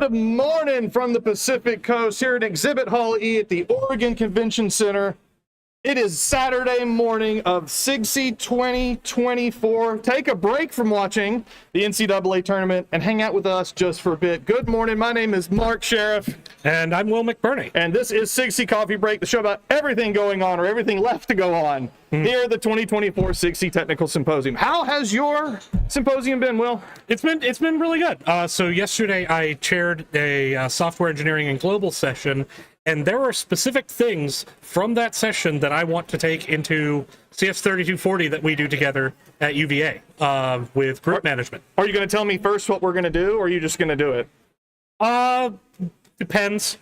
Good morning from the Pacific Coast here at Exhibit Hall E at the Oregon Convention Center. It is Saturday morning of SIGCSE 2024. Take a break from watching the NCAA tournament and hang out with us just for a bit. Good morning. My name is Mark Sherriff. And I'm Will McBurney. And this is SIGCSE Coffee Break, the show about everything going on or everything left to go on here at the 2024 SIGCSE Technical Symposium. How has your symposium been, Will? It's been really good. So yesterday I chaired a software engineering and global session, and there are specific things from that session that I want to take into CS 3240 that we do together at UVA with group management. Are you going to tell me first what we're going to do, or are you just going to do it? Depends.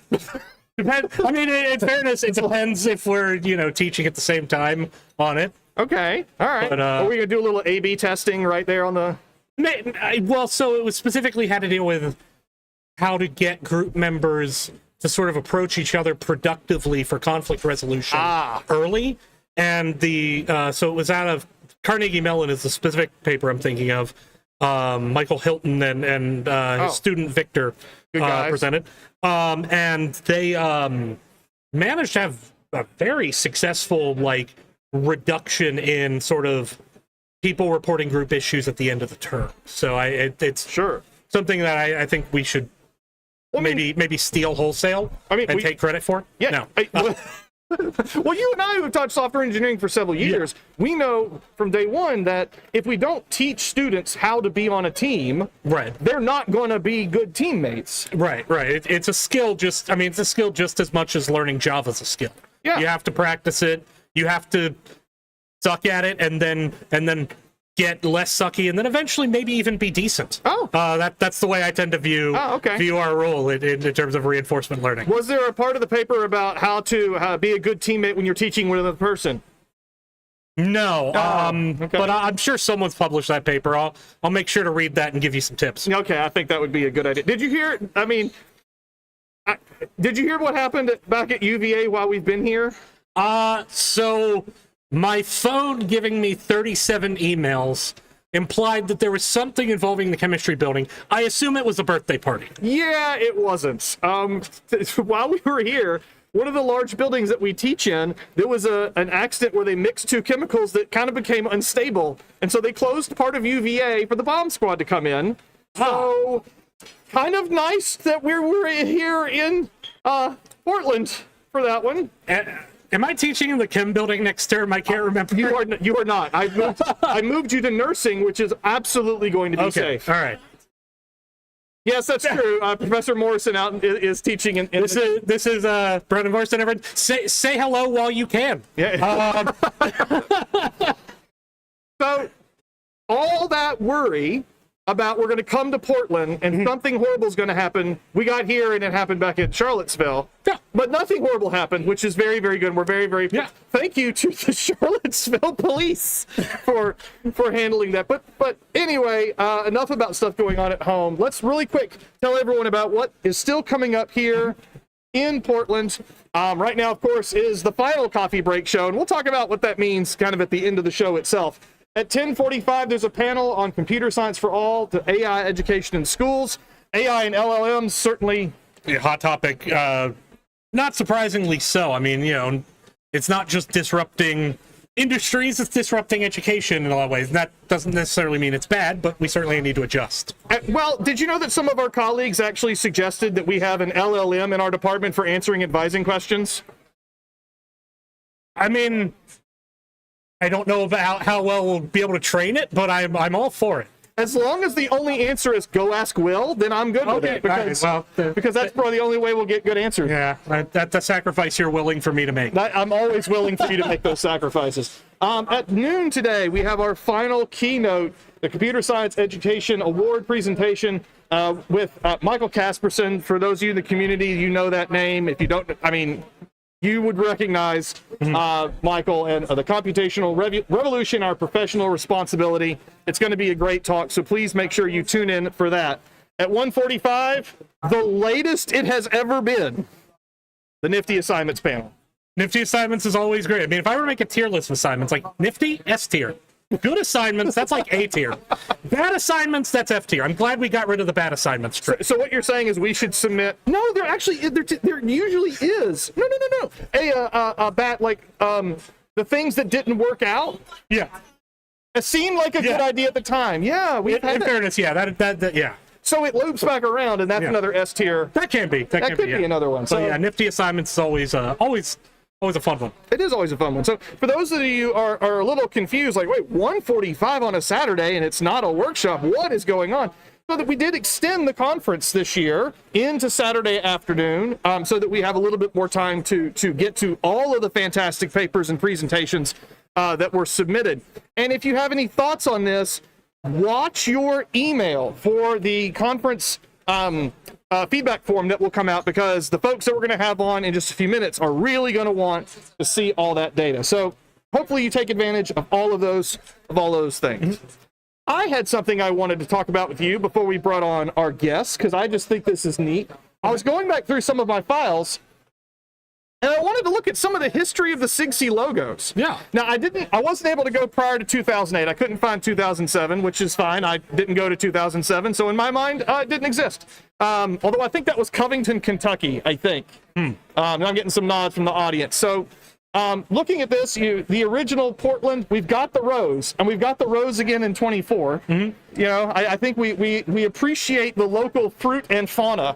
Depends. I mean, in fairness, it depends if we're, teaching at the same time on it. Okay. All right. But, are we going to do a little A/B testing right there on the... Well, so it was specifically had to deal with how to get group members to sort of approach each other productively for conflict resolution early. And so it was out of Carnegie Mellon is the specific paper I'm thinking of. Michael Hilton and his student Victor presented. And they managed to have a very successful reduction in sort of people reporting group issues at the end of the term. So it's something that I think we should maybe steal wholesale and take credit for. Yeah. No. Well, you and I who have taught software engineering for several years, we know from day one that if we don't teach students how to be on a team, they're not going to be good teammates. Right. It's a skill it's a skill just as much as learning Java is a skill. Yeah. You have to practice it. You have to suck at it and then get less sucky and then eventually maybe even be decent. That's the way I tend to view our role in terms of reinforcement learning. Was there a part of the paper about how to be a good teammate when you're teaching with another person? No, but I'm sure someone's published that paper. I'll make sure to read that and give you some tips. Okay, I think that would be a good idea. Did you hear? Did you hear what happened back at UVA while we've been here? So my phone giving me 37 emails implied that there was something involving the chemistry building. I assume it was a birthday party. Yeah, it wasn't. While we were here, one of the large buildings that we teach in, there was an accident where they mixed two chemicals that kind of became unstable. And so they closed part of UVA for the bomb squad to come in. So kind of nice that we were here in Portland for that one. Am I teaching in the chem building next term? I can't remember. You are not. I moved you to nursing, which is absolutely going to be safe. All right. Yes, that's true. Professor Morrison is teaching in this is Brendan Morrison. Everyone, say hello while you can. Yeah. So all that worry about we're going to come to Portland and something horrible is going to happen. We got here and it happened back in Charlottesville. Yeah. But nothing horrible happened, which is very, very good. We're very, very thank you to the Charlottesville police for handling that. But anyway, enough about stuff going on at home. Let's really quick tell everyone about what is still coming up here in Portland. Right now, of course, is the final coffee break show, and we'll talk about what that means kind of at the end of the show itself. At 10:45, there's a panel on computer science for all, to AI education in schools. AI and LLMs, certainly a hot topic. Not surprisingly so. I mean, it's not just disrupting industries, it's disrupting education in a lot of ways. And that doesn't necessarily mean it's bad, but we certainly need to adjust. Well, did you know that some of our colleagues actually suggested that we have an LLM in our department for answering advising questions? I mean, I don't know about how well we'll be able to train it, but I'm all for it. As long as the only answer is go ask Will, then I'm good with it. Because that's probably the only way we'll get good answers. Yeah, that's a sacrifice you're willing for me to make. I'm always willing for you to make those sacrifices. At noon today, we have our final keynote, the Computer Science Education Award presentation with Michael Casperson. For those of you in the community, you know that name. If you don't, you would recognize Michael and the computational revolution, our professional responsibility. It's going to be a great talk, so please make sure you tune in for that. At 1:45, the latest it has ever been, the Nifty Assignments panel. Nifty Assignments is always great. I mean, if I were to make a tier list of assignments, like Nifty, S tier. Good assignments, that's like A tier. Bad assignments, that's F tier. I'm glad we got rid of the bad assignments. So what you're saying is we should submit? No, there actually there usually is. No. A bad the things that didn't work out. Yeah. It seemed like a good idea at the time. Yeah, in fairness, yeah, that yeah. So it loops back around, and that's another S tier. That can be. That could be another one. So yeah, nifty assignments is always a fun one. It is always a fun one. So for those of you are a little confused, like, wait, 1:45 on a Saturday and it's not a workshop, what is going on? So that we did extend the conference this year into Saturday afternoon, so that we have a little bit more time to get to all of the fantastic papers and presentations that were submitted. And if you have any thoughts on this, watch your email for the conference feedback form that will come out, because the folks that we're going to have on in just a few minutes are really going to want to see all that data. So hopefully you take advantage of all of those things. I had something I wanted to talk about with you before we brought on our guests, because I just think this is neat. I was going back through some of my files, and I wanted to look at some of the history of the SIGCSE logos. Yeah. Now, I wasn't able to go prior to 2008. I couldn't find 2007, which is fine. I didn't go to 2007, so in my mind, it didn't exist. Although I think that was Covington, Kentucky, I think. And I'm getting some nods from the audience. So looking at this, the original Portland, we've got the rose, and we've got the rose again in 24. You know, I think we appreciate the local fruit and fauna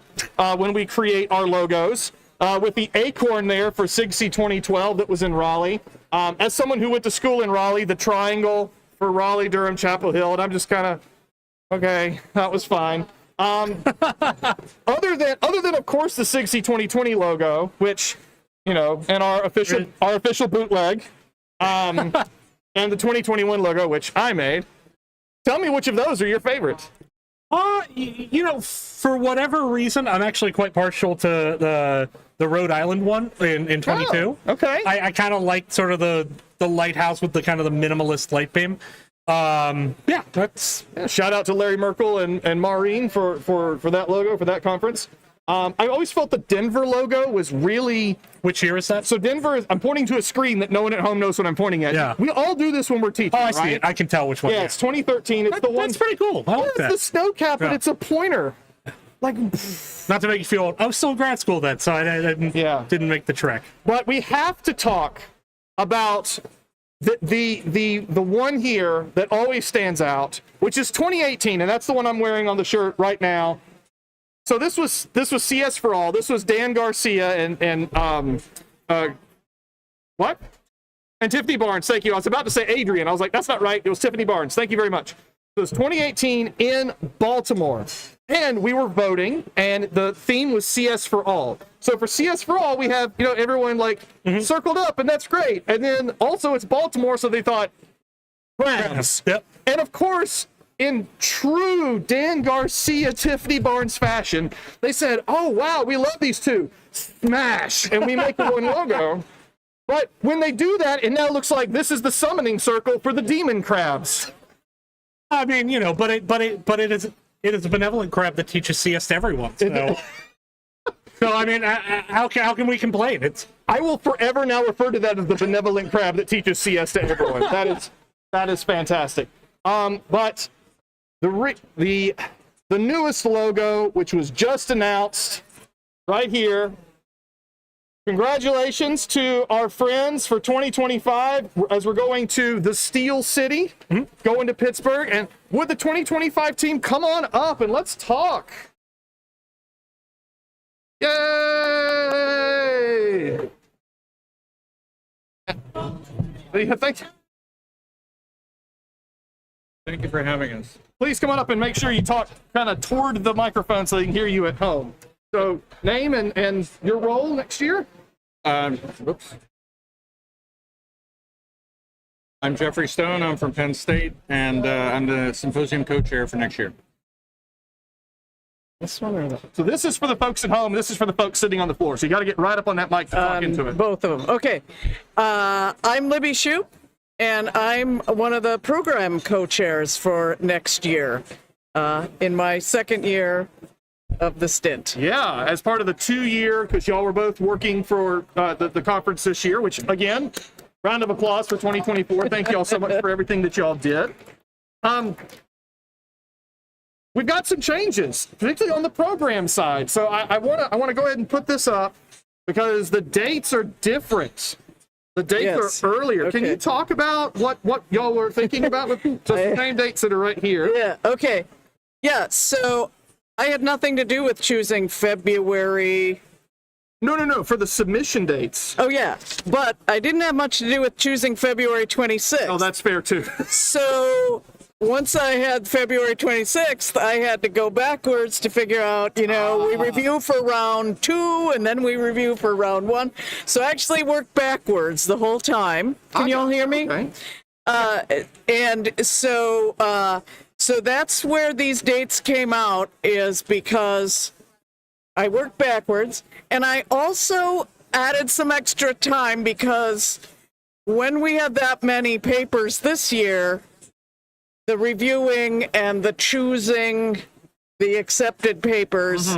when we create our logos. With the acorn there for SIGCSE 2012 that was in Raleigh. As someone who went to school in Raleigh, the triangle for Raleigh, Durham, Chapel Hill, and I'm just kind of, okay, that was fine. Other than of course the SIGCSE 2020 logo, which, you know, and our official bootleg, and the 2021 logo, which I made. Tell me which of those are your favorites. You know, for whatever reason, I'm actually quite partial to the Rhode Island one in 22. Oh, okay. I kind of like sort of the lighthouse with the kind of the minimalist light beam. Yeah, that's... Yeah, shout out to Larry Merkel and Maureen for that logo, for that conference. I always felt the Denver logo was really... Which year is that? So Denver, I'm pointing to a screen that no one at home knows what I'm pointing at. Yeah. We all do this when we're teaching, I see it. I can tell which one. Yeah, it's 2013. It's the one... That's pretty cool. I like that. It's the snow cap, but it's a pointer. Like... Not to make you feel... I was still in grad school then, so I didn't make the trek. But we have to talk about the one here that always stands out, which is 2018, and that's the one I'm wearing on the shirt right now. So this was CS for All. This was Dan Garcia and what? And Tiffany Barnes. Thank you. I was about to say Adrian. I was like, that's not right. It was Tiffany Barnes. Thank you very much. It was 2018 in Baltimore, and we were voting, and the theme was CS for All. So for CS for All, we have, you know, everyone like circled up, and that's great. And then also it's Baltimore, so they thought Browns. Yep. And of course, in true Dan Garcia, Tiffany Barnes fashion, they said, oh, wow, we love these two. Smash. And we make the one logo. But when they do that, it now looks like this is the summoning circle for the demon crabs. I mean, you know, but it is a benevolent crab that teaches CS to everyone. So, so I mean, how can we complain? I will forever now refer to that as the benevolent crab that teaches CS to everyone. That is fantastic. But the newest logo, which was just announced right here. Congratulations to our friends for 2025 as we're going to the Steel City, going to Pittsburgh. And would the 2025 team come on up and let's talk? Yay! Thank you. Thank you for having us. Please come on up and make sure you talk kind of toward the microphone so they can hear you at home. So, name and your role next year? Whoops. I'm Jeffrey Stone. I'm from Penn State, and I'm the symposium co-chair for next year. This one or that? So this is for the folks at home. This is for the folks sitting on the floor. So you got to get right up on that mic to talk into it. Both of them. Okay. I'm Libby Shoup, and I'm one of the program co-chairs for next year in my second year of the stint. Yeah, as part of the 2-year, because y'all were both working for the conference this year, which, again, Round of applause for 2024. Thank you all so much for everything that y'all did. We've got some changes, particularly on the program side. So I want to go ahead and put this up because the dates are different. The dates are earlier. Okay. Can you talk about what y'all were thinking about with the same dates that are right here? Yeah, okay. Yeah, so I had nothing to do with choosing February. No, for the submission dates. Oh, yeah, but I didn't have much to do with choosing February 26th. Oh, that's fair too. So once I had February 26th, I had to go backwards to figure out, we review for round 2 and then we review for round 1. So I actually worked backwards the whole time. Can you all hear me? Okay. And so that's where these dates came out, is because I worked backwards, and I also added some extra time because when we had that many papers this year, the reviewing and the choosing the accepted papers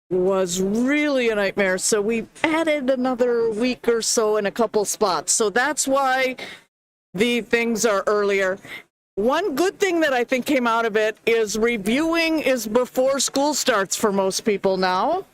was really a nightmare. So we added another week or so in a couple spots. So that's why the things are earlier. One good thing that I think came out of it is reviewing is before school starts for most people now.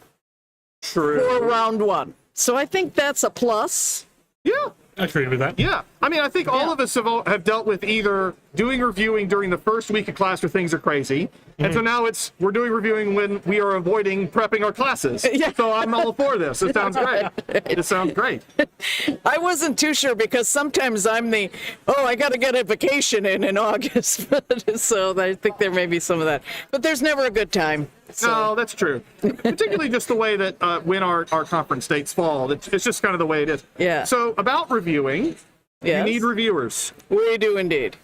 True. For round 1. So I think that's a plus. Yeah. I agree with that. Yeah, I mean, I think all of us have dealt with either doing reviewing during the first week of class where things are crazy, and so now we're doing reviewing when we are avoiding prepping our classes. Yeah. So I'm all for this. It sounds great. It sounds great. I wasn't too sure because sometimes I'm I got to get a vacation in August. So I think there may be some of that. But there's never a good time. So. No, that's true. Particularly just the way that when our conference dates fall, it's just kind of the way it is. Yeah. So about reviewing, Yes. you need reviewers. We do indeed.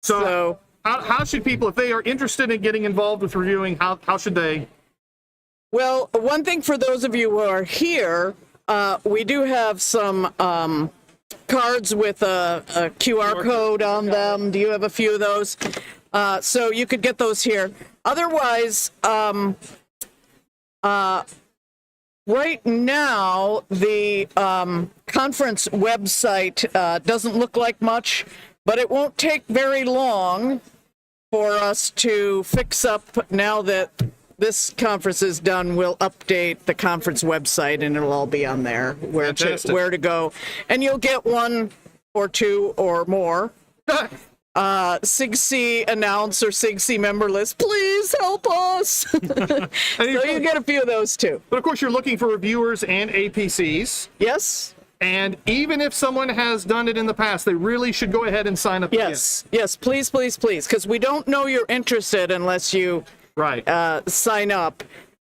So how should people, if they are interested in getting involved with reviewing, how should they? Well, one thing for those of you who are here, we do have some cards with a QR code on them. Do you have a few of those? So you could get those here. Otherwise, right now, the conference website doesn't look like much, but it won't take very long for us to fix up. Now that this conference is done, we'll update the conference website and it'll all be on there where to go. And you'll get one or two or more. SIGCSE announce or SIGCSE member list, please help us. So you get a few of those too. But of course, you're looking for reviewers and APCs. Yes. And even if someone has done it in the past, they really should go ahead and sign up. Yes. Yes. Please, please, please. Because we don't know you're interested unless you sign up.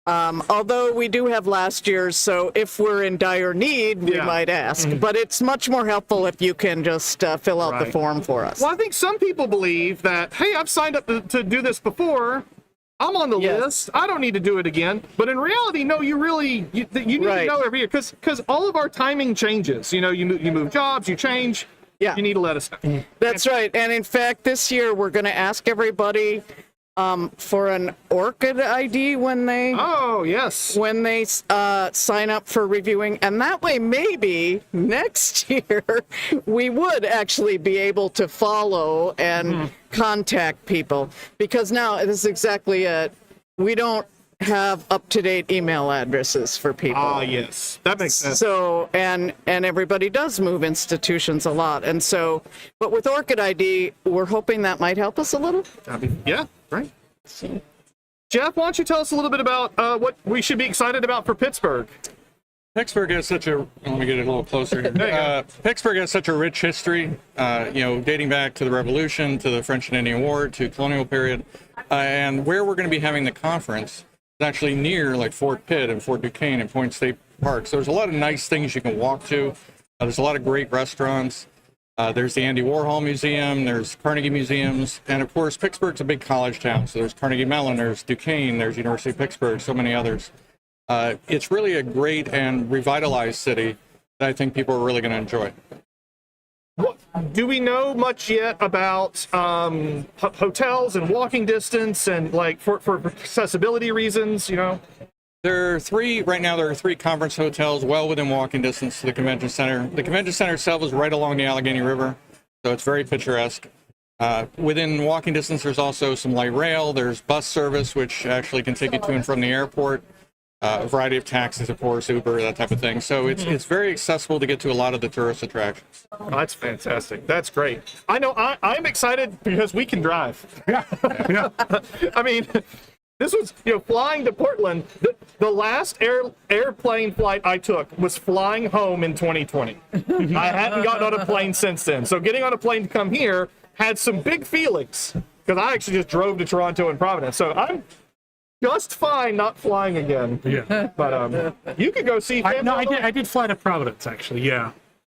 Although we do have last year's, so if we're in dire need, we might ask. But it's much more helpful if you can just fill out the form for us. Well, I think some people believe that, hey, I've signed up to do this before. I'm on the list. I don't need to do it again. But in reality, no, you need to know every year because all of our timing changes. You move jobs, you change. Yeah. You need to let us know. That's right. And in fact, this year we're going to ask everybody for an ORCID ID when they sign up for reviewing, and that way maybe next year we would actually be able to follow and contact people, because now this is exactly it. We don't have up-to-date email addresses for people. Yes, that makes sense. So, and everybody does move institutions a lot, and so, but with ORCID ID, we're hoping that might help us a little. Yeah, right. Jeff, why don't you tell us a little bit about what we should be excited about for Pittsburgh? Pittsburgh has such a, let me get it a little closer here. Pittsburgh has such a rich history, dating back to the Revolution, to the French and Indian War, to colonial period. And where we're going to be having the conference is actually near like Fort Pitt and Fort Duquesne and Point State Park. So there's a lot of nice things you can walk to. There's a lot of great restaurants. There's the Andy Warhol Museum, there's Carnegie Museums, and of course, Pittsburgh's a big college town. So there's Carnegie Mellon, there's Duquesne, there's University of Pittsburgh, so many others. It's really a great and revitalized city that I think people are really going to enjoy. Do we know much yet about hotels and walking distance and like for accessibility reasons, There are three, right now there are three conference hotels well within walking distance to the convention center. The convention center itself is right along the Allegheny River, so it's very picturesque. Within walking distance, there's also some light rail. There's bus service, which actually can take you to and from the airport. A variety of taxis, of course, Uber, that type of thing. So it's very accessible to get to a lot of the tourist attractions. Oh, that's fantastic. That's great. I know I'm excited because we can drive. Yeah. I mean, this was, flying to Portland. The last airplane flight I took was flying home in 2020. I hadn't gotten on a plane since then. So getting on a plane to come here had some big feelings because I actually just drove to Toronto and Providence. So I'm just fine not flying again. Yeah. But you could go see. I did fly to Providence actually. Yeah,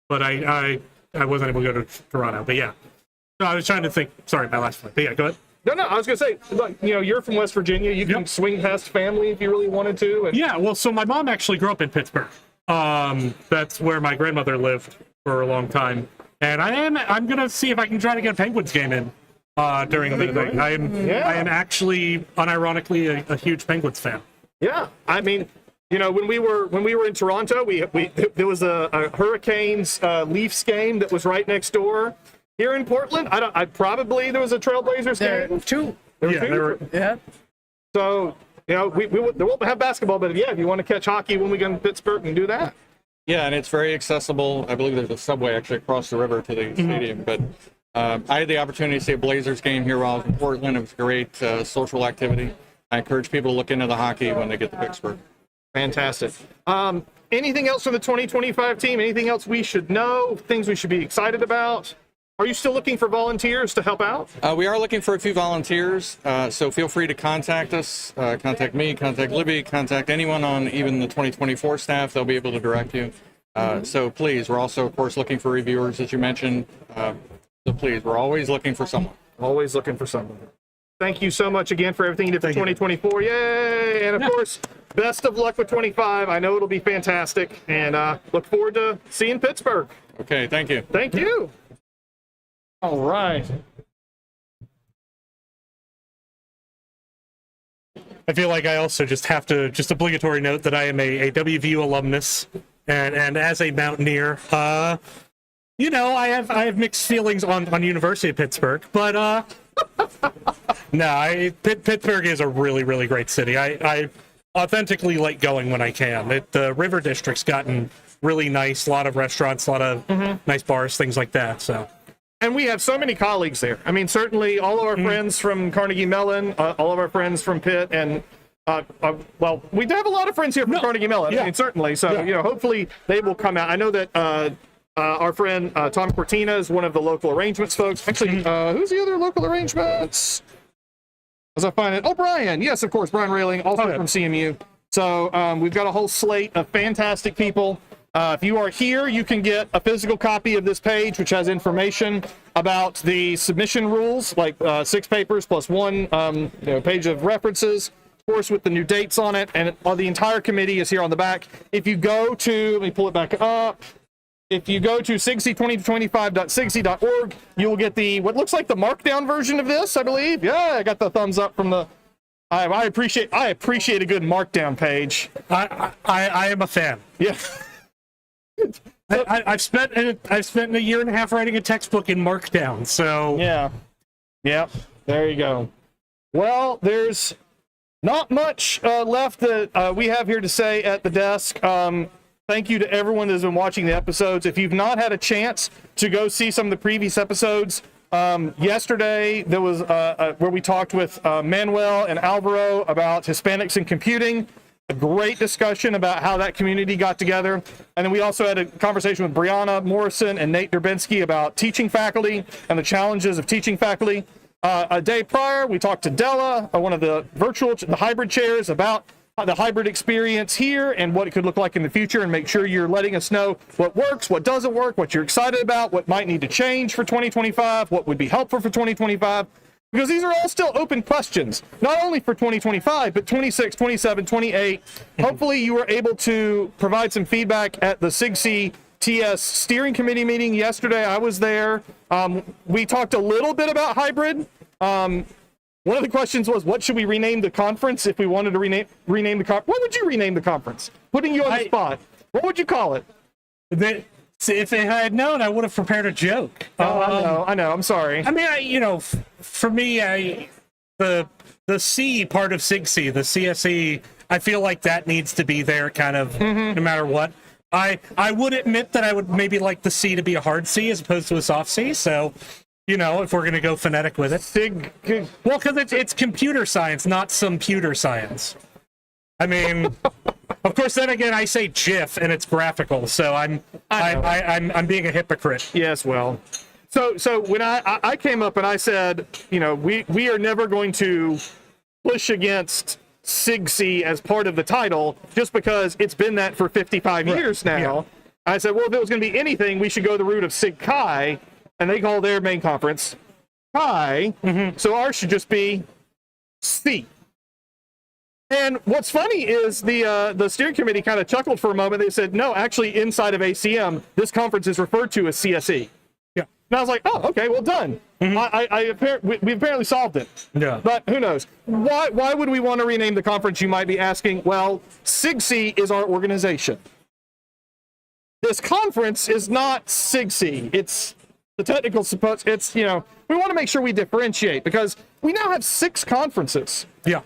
but I wasn't able to go to Toronto. But yeah, no, I was trying to think. Sorry, my last flight. But yeah, go ahead. No, I was gonna say, look, you're from West Virginia. You can swing past family if you really wanted to. And... Yeah, well, so my mom actually grew up in Pittsburgh. That's where my grandmother lived for a long time, and I'm gonna see if I can try to get a Penguins game in during the thing. I am actually unironically a huge Penguins fan. Yeah, I mean, when we were in Toronto, there was a Hurricanes Leafs game that was right next door. Here in Portland, there was a Trailblazers game. Two. There were two. Yeah. So we won't have basketball, but if you want to catch hockey when we go to Pittsburgh, we can do that. Yeah, and it's very accessible. I believe there's a subway actually across the river to the stadium. But I had the opportunity to see a Blazers game here while I was in Portland. It was a great social activity. I encourage people to look into the hockey when they get to Pittsburgh. Fantastic. Anything else from the 2025 team? Anything else we should know? Things we should be excited about? Are you still looking for volunteers to help out? We are looking for a few volunteers, so feel free to contact us. Contact me, contact Libby, contact anyone on even the 2024 staff. They'll be able to direct you. So please, we're also, of course, looking for reviewers, as you mentioned. So please, we're always looking for someone. Always looking for someone. Thank you so much again for everything you did for 2024. Yay! And of course, best of luck with 25. I know it'll be fantastic, and look forward to seeing Pittsburgh. Okay, thank you. Thank you. All right. I feel like I also just have to obligatory note that I am a WVU alumnus, and as a Mountaineer, I have mixed feelings on University of Pittsburgh, but no, Pittsburgh is a really, really great city. I authentically like going when I can. The River District's gotten really nice, a lot of restaurants, a lot of nice bars, things like that. So. And we have so many colleagues there. I mean, certainly all of our friends from Carnegie Mellon, all of our friends from Pitt, and well, we do have a lot of friends here from Carnegie Mellon. Yeah. I mean, certainly. So hopefully they will come out. I know that our friend Tom Cortina is one of the local arrangements folks. Actually, who's the other local arrangements? As I find it, Brian. Yes, of course, Brian Railing, also from CMU. So we've got a whole slate of fantastic people. If you are here, you can get a physical copy of this page, which has information about the submission rules, like 6 papers plus 1 page of references, of course, with the new dates on it, and the entire committee is here on the back. If you go to, let me pull it back up. If you go to SIGCSE2025.SIGCSE.org, you will get what looks like the markdown version of this, I believe. Yeah, I got the thumbs up from the. I appreciate a good markdown page. I am a fan. Yeah. I've spent a year and a half writing a textbook in Markdown, so yeah, there you go. Well, there's not much left that we have here to say at the desk. Thank you to everyone that's been watching the episodes. If you've not had a chance to go see some of the previous episodes, yesterday there was where we talked with Manuel and Alvaro about Hispanics in computing. A great discussion about how that community got together. And then we also had a conversation with Brianna Morrison and Nate Durbinski about teaching faculty and the challenges of teaching faculty. A day prior, we talked to Della, one of the hybrid chairs, about the hybrid experience here and what it could look like in the future, and make sure you're letting us know what works, what doesn't work, what you're excited about, what might need to change for 2025, what would be helpful for 2025. Because these are all still open questions, not only for 2025, but 26, 27, 28. Hopefully you were able to provide some feedback at the SIGCSE TS steering committee meeting yesterday. I was there. We talked a little bit about hybrid. One of the questions was, what should we rename the conference if we wanted to rename the conference? What would you rename the conference? Putting you on the spot. What would you call it? If I had known, I would have prepared a joke. I know. I'm sorry. I mean, for me, the C part of SIGCSE, the CSE, I feel like that needs to be there kind of no matter what. I would admit that I would maybe like the C to be a hard C as opposed to a soft C. So, if we're going to go phonetic with it. Well, because it's computer science, not some pewter science. I mean, of course, then again, I say GIF and it's graphical, so I'm being a hypocrite. Yes, well. So when I came up and I said, we are never going to push against SIGCSE as part of the title just because it's been that for 55 years now. Yeah. I said, well, if it was going to be anything, we should go the route of SIGCSE, and they call their main conference Chi. So ours should just be C. And what's funny is the steering committee kind of chuckled for a moment. They said, no, actually, inside of ACM, this conference is referred to as CSE. Yeah. And I was like, oh, okay, well done. We apparently solved it. Yeah. But who knows? Why would we want to rename the conference, you might be asking? Well, SIGCSE is our organization. This conference is not SIGCSE. It's the technical symposium. It's, we want to make sure we differentiate because we now have 6 conferences. Yeah.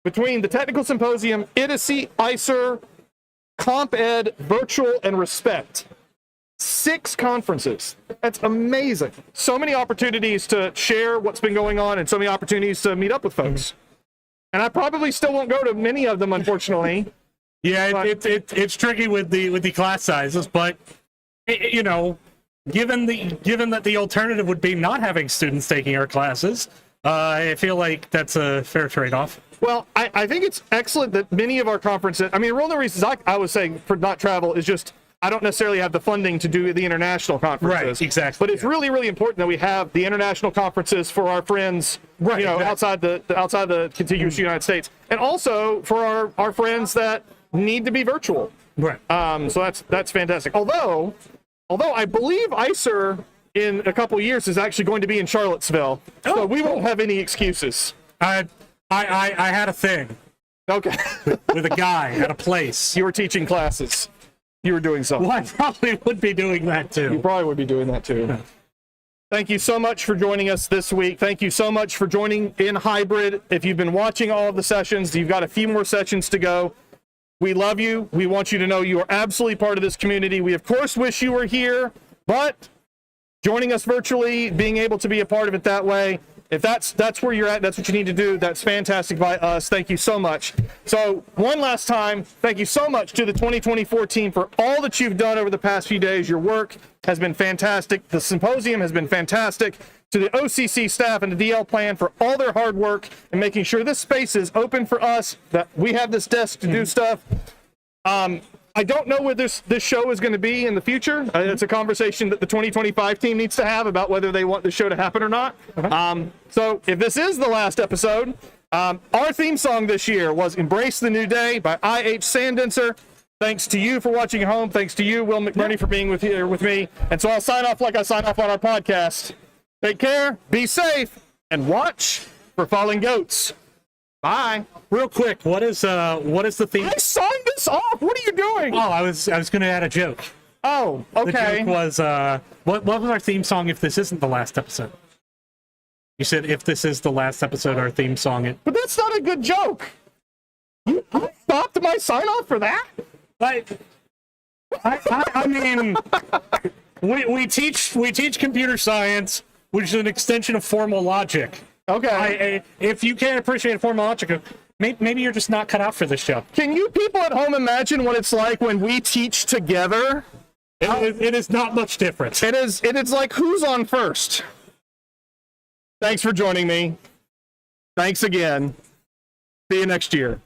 Between the Technical Symposium, ITISE, ICER, Comp Ed, Virtual, and Respect. 6 conferences. That's amazing. So many opportunities to share what's been going on and so many opportunities to meet up with folks. And I probably still won't go to many of them, unfortunately. Yeah, it's tricky with the class sizes, but, given that the alternative would be not having students taking our classes, I feel like that's a fair trade-off. Well, I think it's excellent that many of our conferences, one of the reasons I was saying for not travel is just I don't necessarily have the funding to do the international conferences. Right, exactly. But it's really, really important that we have the international conferences for our friends, outside the contiguous United States, and also for our friends that need to be virtual. Right. So that's fantastic. Although I believe ICER in a couple years is actually going to be in Charlottesville, so we won't have any excuses. I had a thing. Okay. With a guy at a place. You were teaching classes. You were doing something. Well, I probably would be doing that too. You probably would be doing that too. Thank you so much for joining us this week. Thank you so much for joining in hybrid. If you've been watching all of the sessions, you've got a few more sessions to go. We love you. We want you to know you are absolutely part of this community. We, of course, wish you were here, but joining us virtually, being able to be a part of it that way, if that's where you're at, that's what you need to do, that's fantastic by us. Thank you so much. So one last time, thank you so much to the 2024 team for all that you've done over the past few days. Your work has been fantastic. The symposium has been fantastic. To the OCC staff and the DL plan for all their hard work and making sure this space is open for us, that we have this desk to do stuff. I don't know where this show is going to be in the future. It's a conversation that the 2025 team needs to have about whether they want the show to happen or not. So if this is the last episode, our theme song this year was Embrace the New Day by I.H. Sandenser. Thanks to you for watching at home. Thanks to you, Will McBurney, for being here with me. And so I'll sign off like I sign off on our podcast. Take care, be safe, and watch for falling goats. Bye. Real quick, what is the theme? I signed this off. What are you doing? Oh, I was going to add a joke. Oh, okay. The joke was what was our theme song if this isn't the last episode? You said if this is the last episode, our theme song. But that's not a good joke. You stopped my sign off for that? I mean, we teach computer science, which is an extension of formal logic. Okay. If you can't appreciate formal logic, maybe you're just not cut out for this show. Can you people at home imagine what it's like when we teach together? It is not much different. It is like who's on first. Thanks for joining me. Thanks again. See you next year.